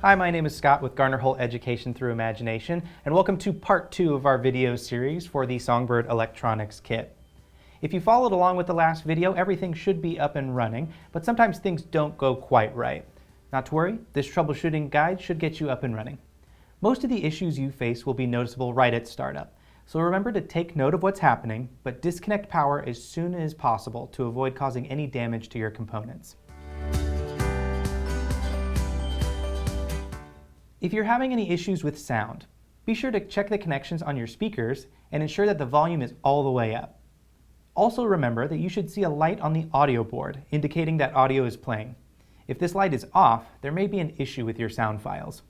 Hi, my name is Scott with Garner Holt Education Through Imagination, and welcome to part 2 of our video series for the Songbird Electronics Kit. If you followed along with the last video, everything should be up and running, but sometimes things don't go quite right. Not to worry, this troubleshooting guide should get you up and running. Most of the issues you face will be noticeable right at startup, so remember to take note of what's happening, but disconnect power as soon as possible to avoid causing any damage to your components. If you're having any issues with sound, be sure to check the connections on your speakers and ensure that the volume is all the way up. Also remember that you should see a light on the audio board indicating that audio is playing. If this light is off, there may be an issue with your sound files.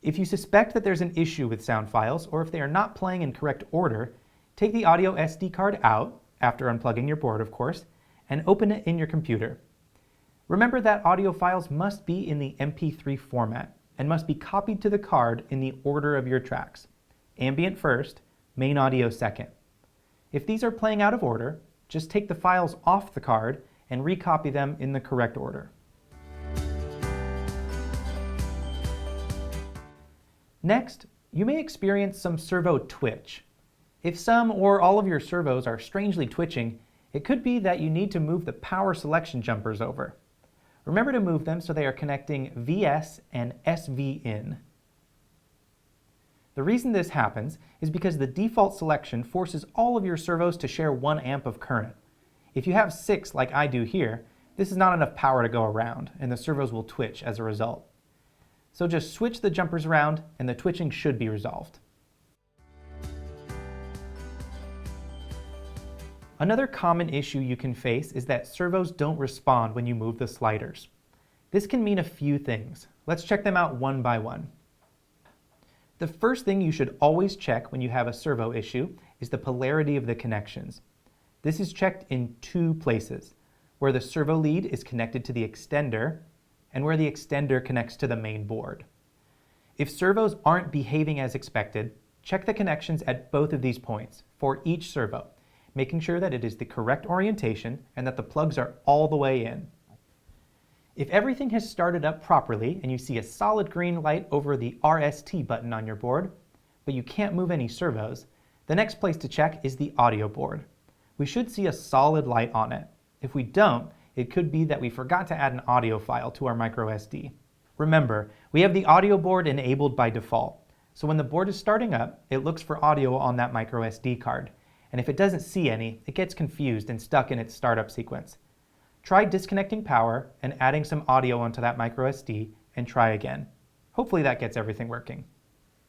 If you suspect that there's an issue with sound files, or if they are not playing in correct order, take the audio SD card out, after unplugging your board of course, and open it in your computer. Remember that audio files must be in the MP3 format and must be copied to the card in the order of your tracks. Ambient first, main audio second. If these are playing out of order, just take the files off the card and recopy them in the correct order. Next, you may experience some servo twitch. If some or all of your servos are strangely twitching, it could be that you need to move the power selection jumpers over. Remember to move them so they are connecting VS and SV in. The reason this happens is because the default selection forces all of your servos to share 1 amp of current. If you have 6 like I do here, this is not enough power to go around, and the servos will twitch as a result. So just switch the jumpers around and the twitching should be resolved. Another common issue you can face is that servos don't respond when you move the sliders. This can mean a few things. Let's check them out one by one. The first thing you should always check when you have a servo issue is the polarity of the connections. This is checked in 2 places, where the servo lead is connected to the extender and where the extender connects to the main board. If servos aren't behaving as expected, check the connections at both of these points for each servo, making sure that it is the correct orientation and that the plugs are all the way in. If everything has started up properly and you see a solid green light over the RST button on your board, but you can't move any servos, the next place to check is the audio board. We should see a solid light on it. If we don't, it could be that we forgot to add an audio file to our microSD. Remember, we have the audio board enabled by default, so when the board is starting up, it looks for audio on that microSD card. And if it doesn't see any, it gets confused and stuck in its startup sequence. Try disconnecting power and adding some audio onto that microSD and try again. Hopefully that gets everything working.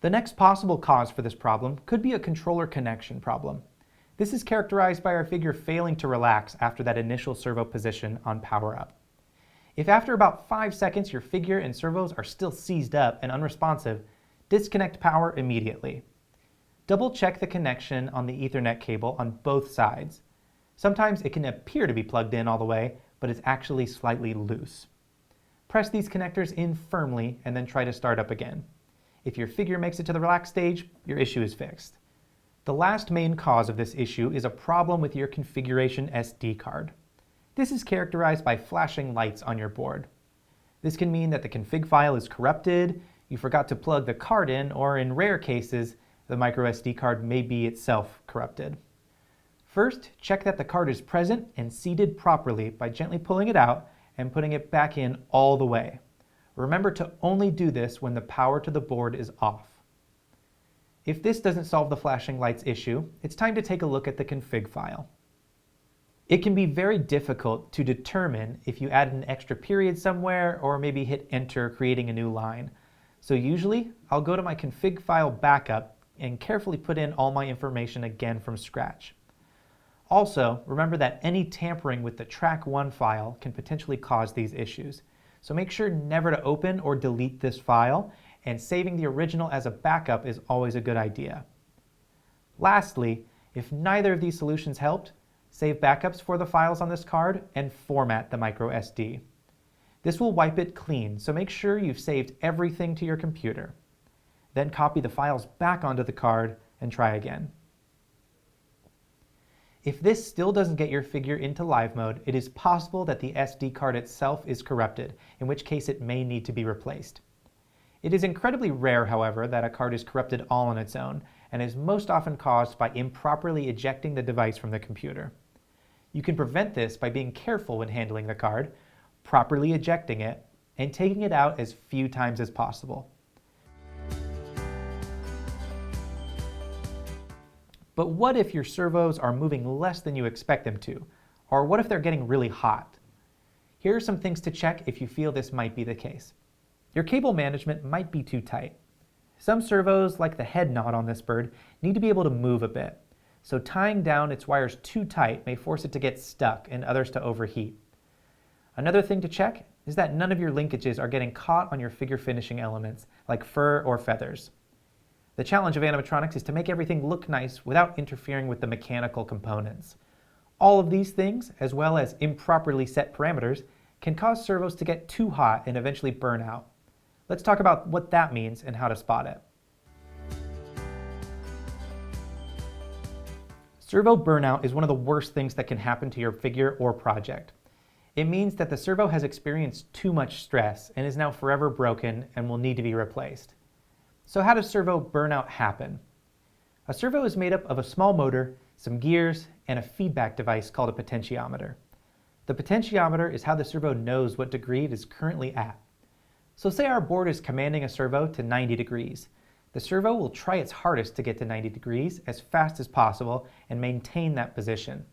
The next possible cause for this problem could be a controller connection problem. This is characterized by our figure failing to relax after that initial servo position on power up. If after about 5 seconds your figure and servos are still seized up and unresponsive, disconnect power immediately. Double check the connection on the Ethernet cable on both sides. Sometimes it can appear to be plugged in all the way, but it's actually slightly loose. Press these connectors in firmly and then try to start up again. If your figure makes it to the relax stage, your issue is fixed. The last main cause of this issue is a problem with your configuration SD card. This is characterized by flashing lights on your board. This can mean that the config file is corrupted, you forgot to plug the card in, or in rare cases, the microSD card may be itself corrupted. First, check that the card is present and seated properly by gently pulling it out and putting it back in all the way. Remember to only do this when the power to the board is off. If this doesn't solve the flashing lights issue, it's time to take a look at the config file. It can be very difficult to determine if you add an extra period somewhere or maybe hit enter creating a new line. So usually, I'll go to my config file backup and carefully put in all my information again from scratch. Also, remember that any tampering with the track 1 file can potentially cause these issues. So make sure never to open or delete this file, and saving the original as a backup is always a good idea. Lastly, if neither of these solutions helped, save backups for the files on this card and format the microSD. This will wipe it clean, so make sure you've saved everything to your computer. Then copy the files back onto the card and try again. If this still doesn't get your figure into live mode, it is possible that the SD card itself is corrupted, in which case it may need to be replaced. It is incredibly rare, however, that a card is corrupted all on its own, and is most often caused by improperly ejecting the device from the computer. You can prevent this by being careful when handling the card, properly ejecting it, and taking it out as few times as possible. But what if your servos are moving less than you expect them to? Or what if they're getting really hot? Here are some things to check if you feel this might be the case. Your cable management might be too tight. Some servos, like the head knot on this bird, need to be able to move a bit. So tying down its wires too tight may force it to get stuck and others to overheat. Another thing to check is that none of your linkages are getting caught on your figure finishing elements, like fur or feathers. The challenge of animatronics is to make everything look nice without interfering with the mechanical components. All of these things, as well as improperly set parameters, can cause servos to get too hot and eventually burn out. Let's talk about what that means and how to spot it. Servo burnout is one of the worst things that can happen to your figure or project. It means that the servo has experienced too much stress and is now forever broken and will need to be replaced. So how does servo burnout happen? A servo is made up of a small motor, some gears, and a feedback device called a potentiometer. The potentiometer is how the servo knows what degree it is currently at. So say our board is commanding a servo to 90 degrees. The servo will try its hardest to get to 90 degrees as fast as possible and maintain that position.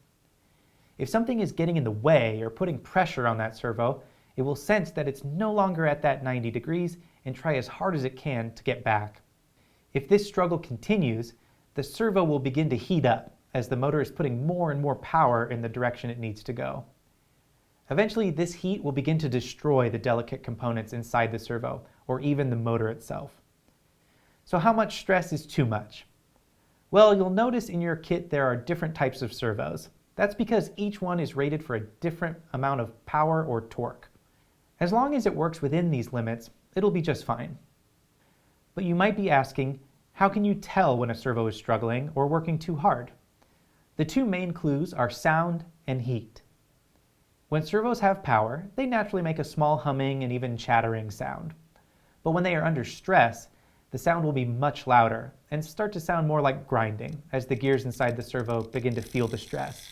If something is getting in the way or putting pressure on that servo, it will sense that it's no longer at that 90 degrees and try as hard as it can to get back. If this struggle continues, the servo will begin to heat up as the motor is putting more and more power in the direction it needs to go. Eventually, this heat will begin to destroy the delicate components inside the servo, or even the motor itself. So how much stress is too much? Well, you'll notice in your kit there are different types of servos. That's because each one is rated for a different amount of power or torque. As long as it works within these limits, it'll be just fine. But you might be asking, how can you tell when a servo is struggling or working too hard? The two main clues are sound and heat. When servos have power, they naturally make a small humming and even chattering sound. But when they are under stress, the sound will be much louder and start to sound more like grinding as the gears inside the servo begin to feel the stress.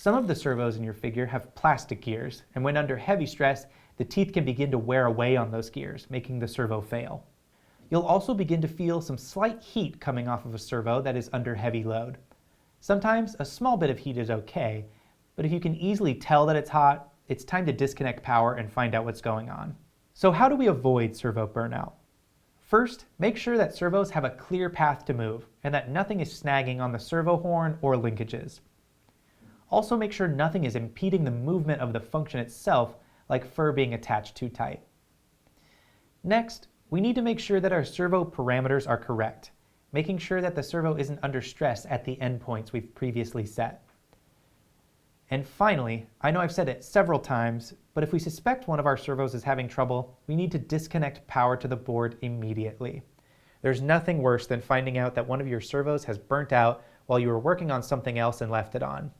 Some of the servos in your figure have plastic gears, and when under heavy stress, the teeth can begin to wear away on those gears, making the servo fail. You'll also begin to feel some slight heat coming off of a servo that is under heavy load. Sometimes a small bit of heat is okay, but if you can easily tell that it's hot, it's time to disconnect power and find out what's going on. So how do we avoid servo burnout? First, make sure that servos have a clear path to move and that nothing is snagging on the servo horn or linkages. Also make sure nothing is impeding the movement of the function itself, like fur being attached too tight. Next, we need to make sure that our servo parameters are correct, making sure that the servo isn't under stress at the endpoints we've previously set. And finally, I know I've said it several times, but if we suspect one of our servos is having trouble, we need to disconnect power to the board immediately. There's nothing worse than finding out that one of your servos has burnt out while you were working on something else and left it on.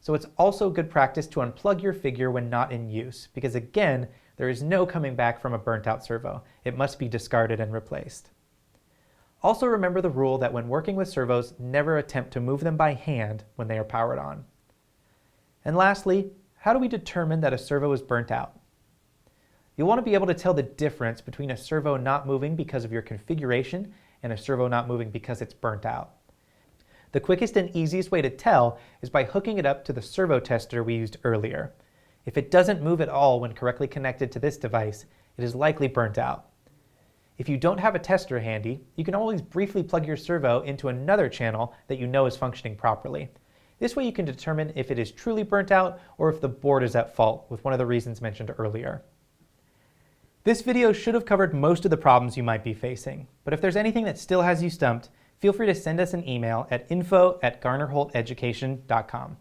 So it's also good practice to unplug your figure when not in use, because again, there is no coming back from a burnt out servo. It must be discarded and replaced. Also remember the rule that when working with servos, never attempt to move them by hand when they are powered on. And lastly, how do we determine that a servo is burnt out? You'll want to be able to tell the difference between a servo not moving because of your configuration and a servo not moving because it's burnt out. The quickest and easiest way to tell is by hooking it up to the servo tester we used earlier. If it doesn't move at all when correctly connected to this device, it is likely burnt out. If you don't have a tester handy, you can always briefly plug your servo into another channel that you know is functioning properly. This way you can determine if it is truly burnt out or if the board is at fault with one of the reasons mentioned earlier. This video should have covered most of the problems you might be facing, but if there's anything that still has you stumped, feel free to send us an email at info@garnerholteducation.com.